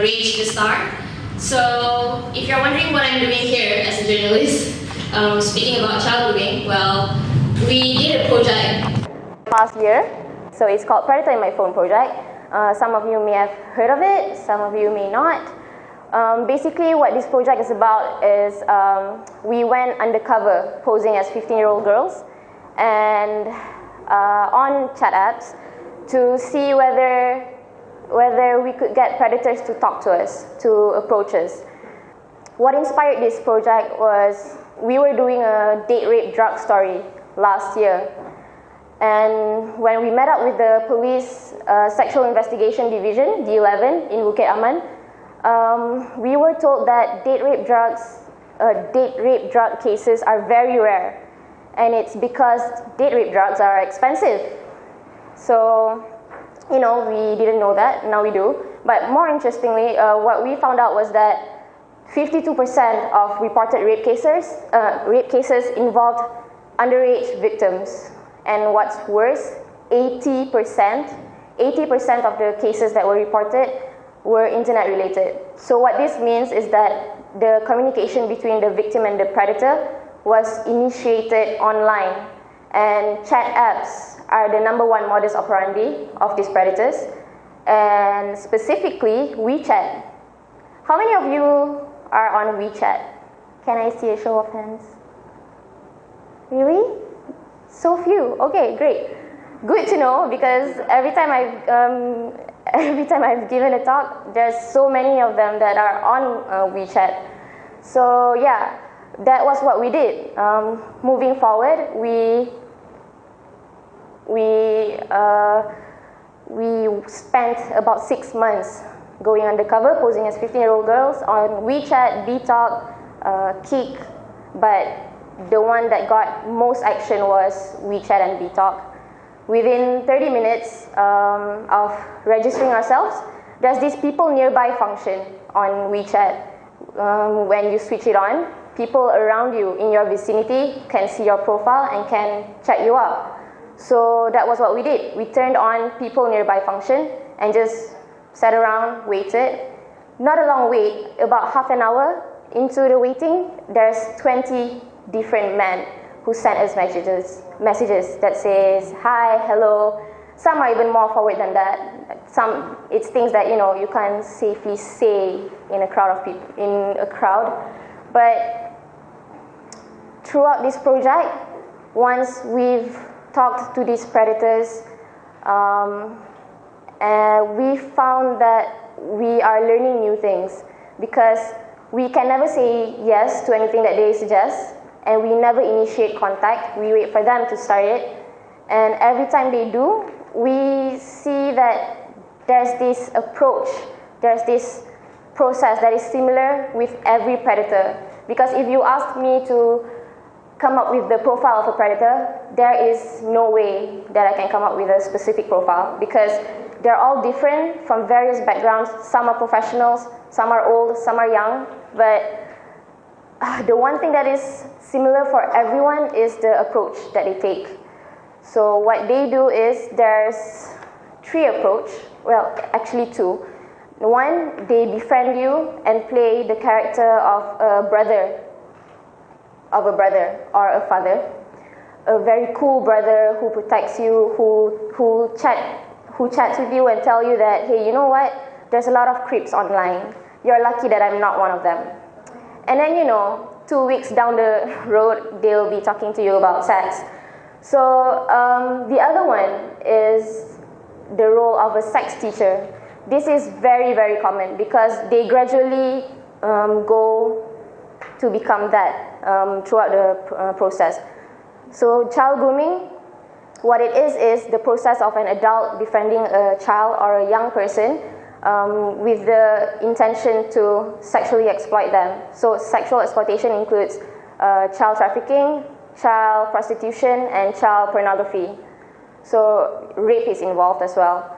R.AGE to start. So, if you're wondering what I'm doing here as a journalist, speaking about child grooming, well, we did a project last year. So it's called Predator in My Phone project. Some of you may have heard of it, some of you may not. Basically, what this project is about is we went undercover posing as 15-year-old girls and on chat apps to see whether we could get predators to talk to us, to approach us. What inspired this project was we were doing a date rape drug story last year. And when we met up with the police sexual investigation division, D11, in Bukit Aman, we were told that date rape drug cases are very rare. And it's because date rape drugs are expensive. So, we didn't know that, now we do. But more interestingly, what we found out was that 52% of reported rape cases involved underage victims. And what's worse, 80% of the cases that were reported were internet related. So what this means is that the communication between the victim and the predator was initiated online. And chat apps are the #1 modus operandi of these predators. And specifically, WeChat. How many of you are on WeChat? Can I see a show of hands? Really? So few. Okay, great. Good to know, because every time I've given a talk, there's so many of them that are on WeChat. So yeah, that was what we did. Moving forward, we spent about 6 months going undercover, posing as 15-year-old girls on WeChat, BeeTalk, Kik, but the one that got most action was WeChat and BeeTalk. Within 30 minutes of registering ourselves, there's this people nearby function on WeChat. When you switch it on, people around you in your vicinity can see your profile and can chat you up. So that was what we did. We turned on people nearby function and just sat around, waited. Not a long wait, about half an hour into the waiting, there's 20 different men who sent us messages that says hi, hello. Some are even more forward than that. Some, it's things that you can't safely say in a crowd of people, But throughout this project, once we've talked to these predators, and we found that we are learning new things, because we can never say yes to anything that they suggest, and we never initiate contact. We wait for them to start it, and every time they do, we see that there's this approach, there's this process that is similar with every predator. Because if you ask me to come up with the profile of a predator, there is no way that I can come up with a specific profile, because they're all different from various backgrounds. Some are professionals, some are old, some are young, but the one thing that is similar for everyone is the approach that they take. So what they do is, there's 3 approach, well, actually 2. One, they befriend you and play the character of a brother or a father, a very cool brother who protects you, who chats with you and tell you that, hey, you know what? There's a lot of creeps online. You're lucky that I'm not one of them. And then 2 weeks down the road, they'll be talking to you about sex. So the other one is the role of a sex teacher. This is very, very common, because they gradually go to become that throughout the process. So child grooming, what it is the process of an adult befriending a child or a young person with the intention to sexually exploit them. So sexual exploitation includes child trafficking, child prostitution, and child pornography. So rape is involved as well.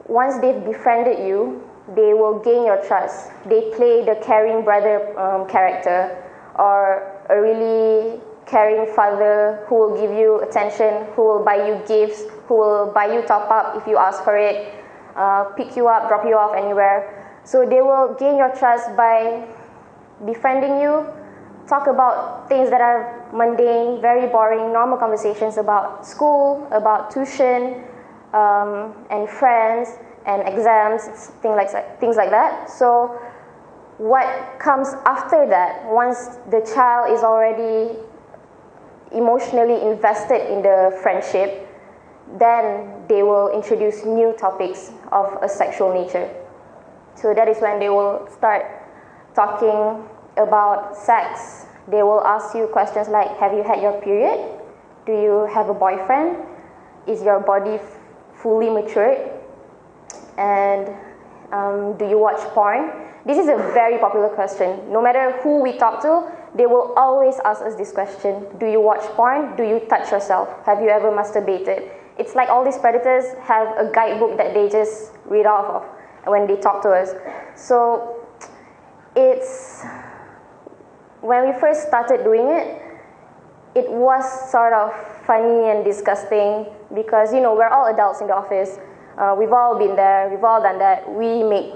Once they've befriended you, they will gain your trust. They play the caring brother character, or a really caring father who will give you attention, who will buy you gifts, who will buy you top up if you ask for it, pick you up, drop you off anywhere. So they will gain your trust by befriending you, talk about things that are mundane, very boring, normal conversations about school, about tuition, and friends, and exams, things like that. So what comes after that, once the child is already emotionally invested in the friendship, then they will introduce new topics of a sexual nature. So that is when they will start talking about sex. They will ask you questions like, have you had your period? Do you have a boyfriend? Is your body fully matured? And do you watch porn? This is a very popular question. No matter who we talk to, they will always ask us this question. Do you watch porn? Do you touch yourself? Have you ever masturbated? It's like all these predators have a guidebook that they just read off of when they talk to us. So it's, when we first started doing it, it was sort of funny and disgusting because, you know, we're all adults in the office. We've all been there, we've all done that. We make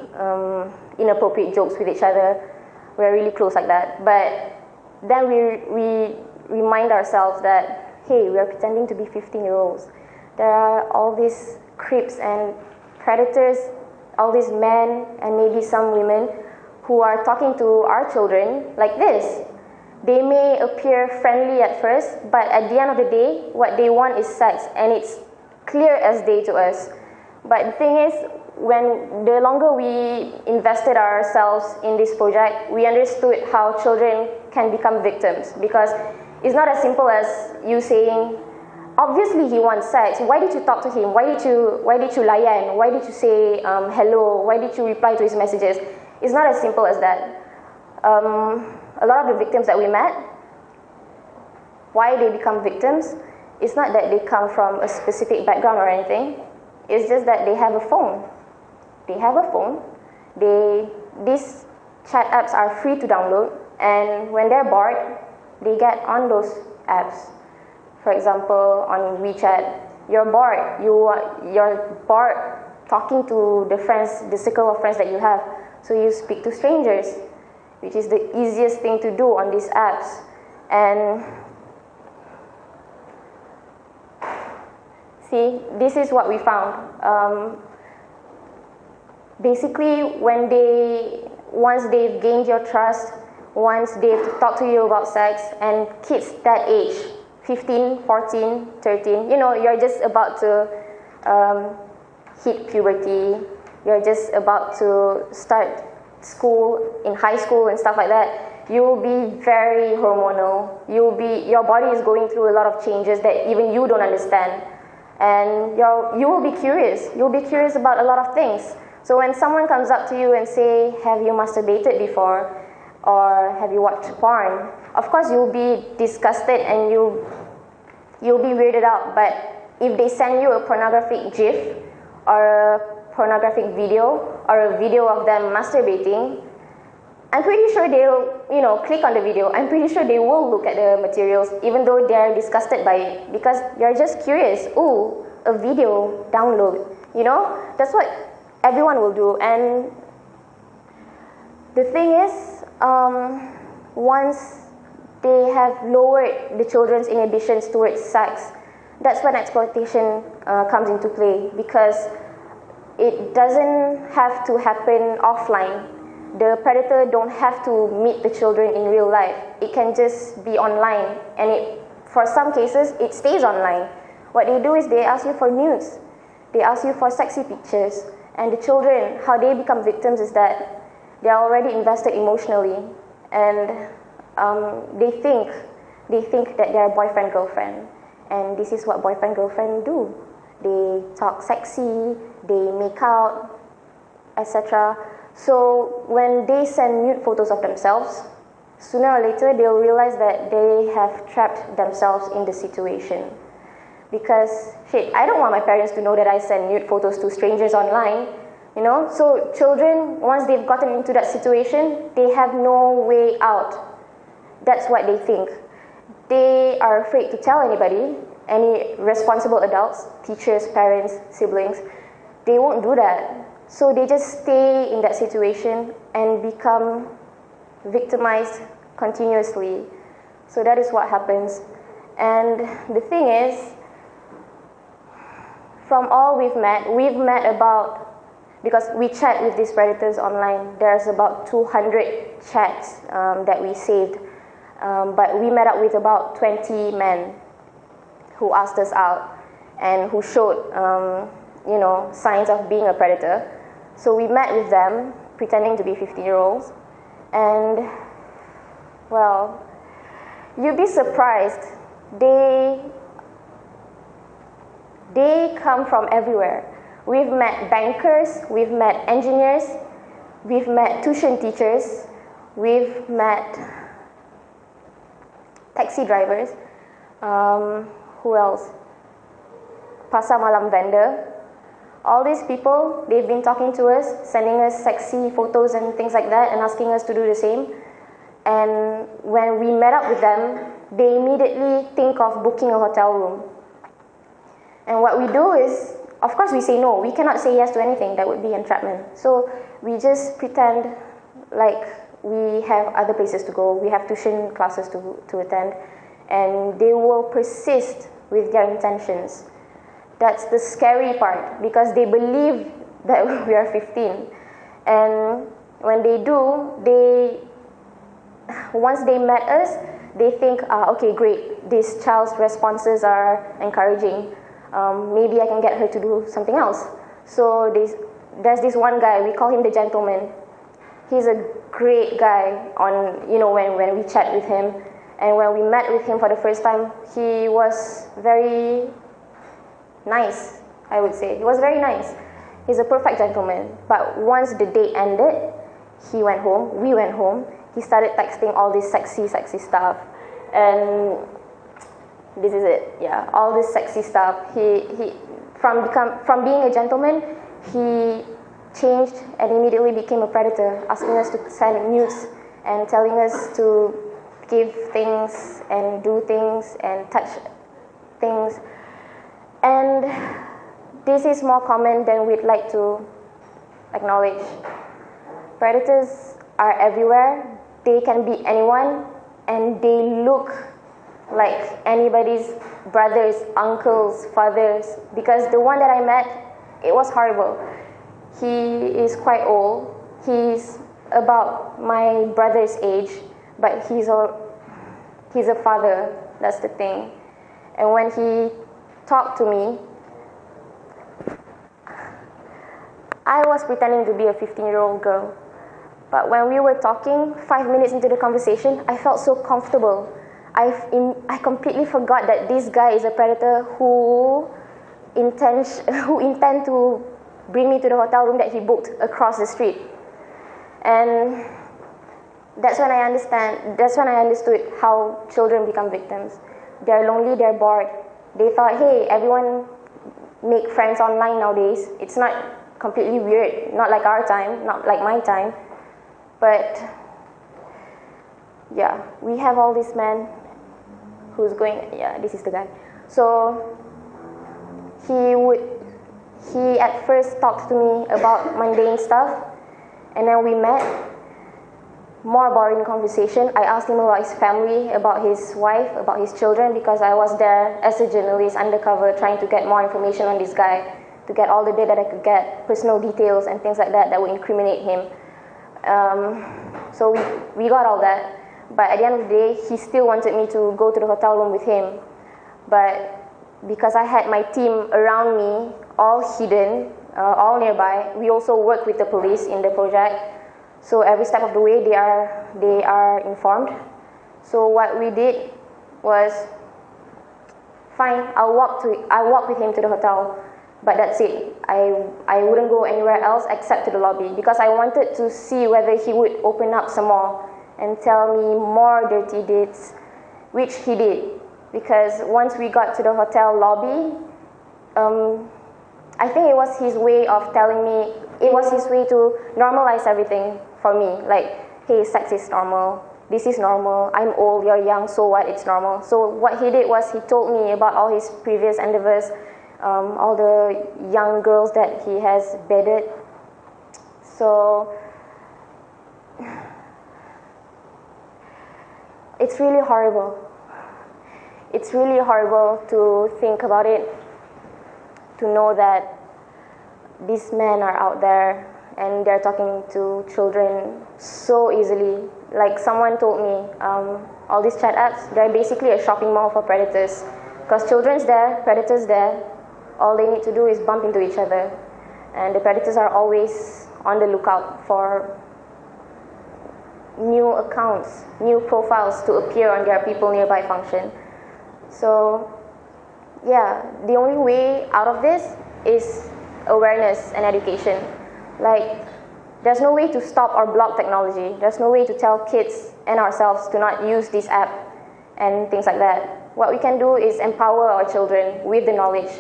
inappropriate jokes with each other. We're really close like that. But then we remind ourselves that, hey, we're pretending to be 15-year-olds. There are all these creeps and predators, all these men and maybe some women who are talking to our children like this. They may appear friendly at first, but at the end of the day, what they want is sex, and it's clear as day to us. But the thing is, when the longer we invested ourselves in this project, we understood how children can become victims, because it's not as simple as you saying, obviously he wants sex. Why did you talk to him? Why did you layan? Why did you say hello? Why did you reply to his messages? It's not as simple as that. A lot of the victims that we met, why they become victims, it's not that they come from a specific background or anything. It's just that they have a phone. They have a phone. These chat apps are free to download, and when they're bored, they get on those apps. For example, on WeChat, you're bored. You're bored talking to the circle of friends that you have. So you speak to strangers, which is the easiest thing to do on these apps. And see, this is what we found. Basically, once they've gained your trust, once they've talked to you about sex, and kids that age, 15, 14, 13, you know, you're just about to hit puberty, you're just about to start school, in high school and stuff like that, you will be very hormonal. Your body is going through a lot of changes that even you don't understand. And you will be curious. You'll be curious about a lot of things. So when someone comes up to you and say, have you masturbated before? Or have you watched porn? Of course you'll be disgusted and you'll be weirded out. But if they send you a pornographic GIF or a pornographic video or a video of them masturbating, I'm pretty sure they'll, click on the video. I'm pretty sure they will look at the materials, even though they're disgusted by it, because you're just curious. Ooh, a video download. That's what everyone will do. And the thing is, once they have lowered the children's inhibitions towards sex, that's when exploitation comes into play, because it doesn't have to happen offline. The predator don't have to meet the children in real life. It can just be online, and for some cases, it stays online. What they do is they ask you for nudes. They ask you for sexy pictures. And the children, how they become victims is that they're already invested emotionally, and they think that they're boyfriend-girlfriend. And this is what boyfriend-girlfriend do. They talk sexy, they make out, etc. So when they send nude photos of themselves, sooner or later they'll realize that they have trapped themselves in the situation. Because, I don't want my parents to know that I send nude photos to strangers online, So children, once they've gotten into that situation, they have no way out. That's what they think. They are afraid to tell anybody, any responsible adults, teachers, parents, siblings, they won't do that. So they just stay in that situation and become victimized continuously. So that is what happens. And the thing is, from all we've met about, because we chat with these predators online, there's about 200 chats that we saved. But we met up with about 20 men who asked us out and who showed, signs of being a predator. So we met with them, pretending to be 15-year-olds. And, well, you'd be surprised. They come from everywhere. We've met bankers, we've met engineers, we've met tuition teachers, we've met taxi drivers, who else? Pasar malam vendor. All these people, they've been talking to us, sending us sexy photos and things like that, and asking us to do the same. And when we met up with them, they immediately think of booking a hotel room. And what we do is, of course we say no, we cannot say yes to anything, that would be entrapment. So we just pretend like we have other places to go, we have tuition classes to attend, and they will persist with their intentions. That's the scary part, because they believe that we are 15. And when they do, once they met us, they think, okay, great, this child's responses are encouraging. Maybe I can get her to do something else. So there's this one guy, we call him the gentleman. He's a great guy when we chat with him. And when we met with him for the first time, he was very nice, I would say. He was very nice. He's a perfect gentleman. But once the date ended, he went home, we went home. He started texting all this sexy stuff. And this is it, yeah, all this sexy stuff. He from being a gentleman, he changed and immediately became a predator, asking us to send nudes and telling us to give things and do things and touch things. And this is more common than we'd like to acknowledge. Predators are everywhere. They can be anyone, and they look like anybody's brothers, uncles, fathers. Because the one that I met, it was horrible. He is quite old. He's about my brother's age, but he's a father. That's the thing. And when he talked to me, I was pretending to be a 15-year-old girl. But when we were talking, 5 minutes into the conversation, I felt so comfortable. I completely forgot that this guy is a predator who intend to bring me to the hotel room that he booked across the street. And that's when I understood how children become victims. They're lonely, they're bored. They thought, hey, everyone make friends online nowadays. It's not completely weird, not like our time, not like my time. But yeah, we have all these men who's going, yeah, this is the guy. So he at first talked to me about mundane stuff, and then we met. More boring conversation. I asked him about his family, about his wife, about his children, because I was there as a journalist undercover trying to get more information on this guy, to get all the data that I could get, personal details and things like that would incriminate him. So we got all that. But at the end of the day, he still wanted me to go to the hotel room with him. But because I had my team around me, all hidden, all nearby, we also work with the police in the project. So every step of the way, they are informed. So what we did was, fine, I'll walk with him to the hotel, but that's it. I wouldn't go anywhere else except to the lobby, because I wanted to see whether he would open up some more and tell me more dirty deeds, which he did. Because once we got to the hotel lobby, I think it was his way of telling me, it was his way to normalize everything for me. Like, hey, sex is normal. this is normal, I'm old, you're young, so what, it's normal. So what he did was he told me about all his previous endeavors, all the young girls that he has bedded. So it's really horrible. It's really horrible to think about it, to know that these men are out there and they're talking to children so easily. Like someone told me, all these chat apps, they're basically a shopping mall for predators. Because children's there, predators there, all they need to do is bump into each other. And the predators are always on the lookout for new accounts, new profiles to appear on their people nearby function. So, yeah, the only way out of this is awareness and education. Like, there's no way to stop or block technology. There's no way to tell kids and ourselves to not use this app and things like that. What we can do is empower our children with the knowledge,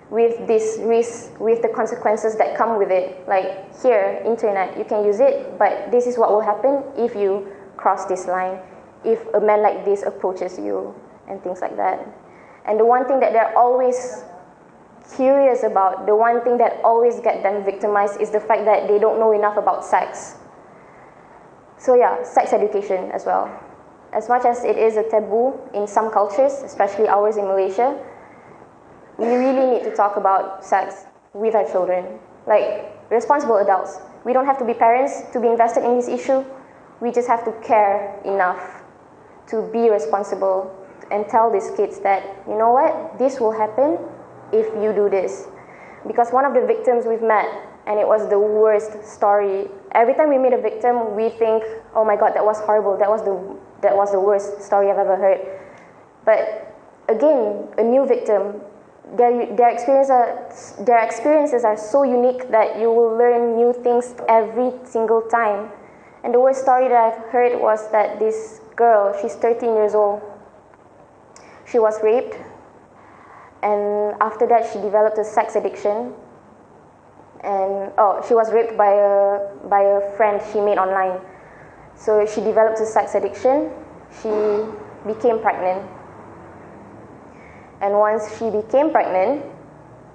with this risk, with the consequences that come with it. Like, here, internet, you can use it, but this is what will happen if you cross this line, if a man like this approaches you, and things like that. And the one thing that they're always curious about, the one thing that always gets them victimized is the fact that they don't know enough about sex. So yeah, sex education as well. As much as it is a taboo in some cultures, especially ours in Malaysia, we really need to talk about sex with our children, like responsible adults. We don't have to be parents to be invested in this issue. We just have to care enough to be responsible and tell these kids that, you know what, this will happen if you do this. Because one of the victims we've met, and it was the worst story. Every time we meet a victim, we think, oh my God, that was horrible. That was the worst story I've ever heard. But again, a new victim, their experiences are so unique that you will learn new things every single time. And the worst story that I've heard was that this girl, she's 13 years old. She was raped, and after that she developed a sex addiction. And she was raped by a friend she made online. So she developed a sex addiction. She became pregnant. And once she became pregnant,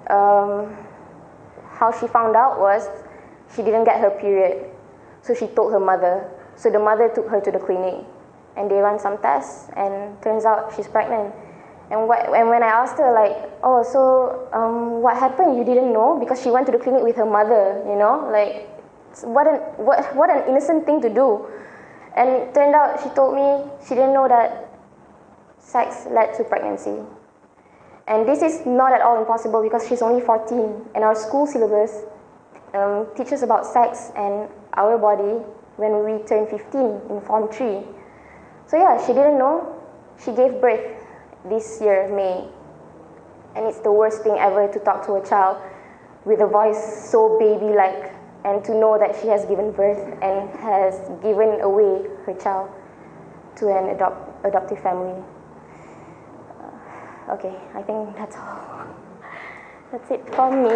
how she found out was she didn't get her period. So she told her mother. So the mother took her to the clinic, and they ran some tests, and turns out she's pregnant. And when I asked her, like, what happened? You didn't know? Because she went to the clinic with her mother, you know? Like, what an innocent thing to do. And it turned out, she told me she didn't know that sex led to pregnancy. And this is not at all impossible because she's only 14. And our school syllabus teaches about sex and our body when we turn 15 in Form 3. So yeah, she didn't know. She gave birth this year, May. And it's the worst thing ever to talk to a child with a voice so baby-like and to know that she has given birth and has given away her child to an adoptive family. Okay, I think that's all. That's it from me.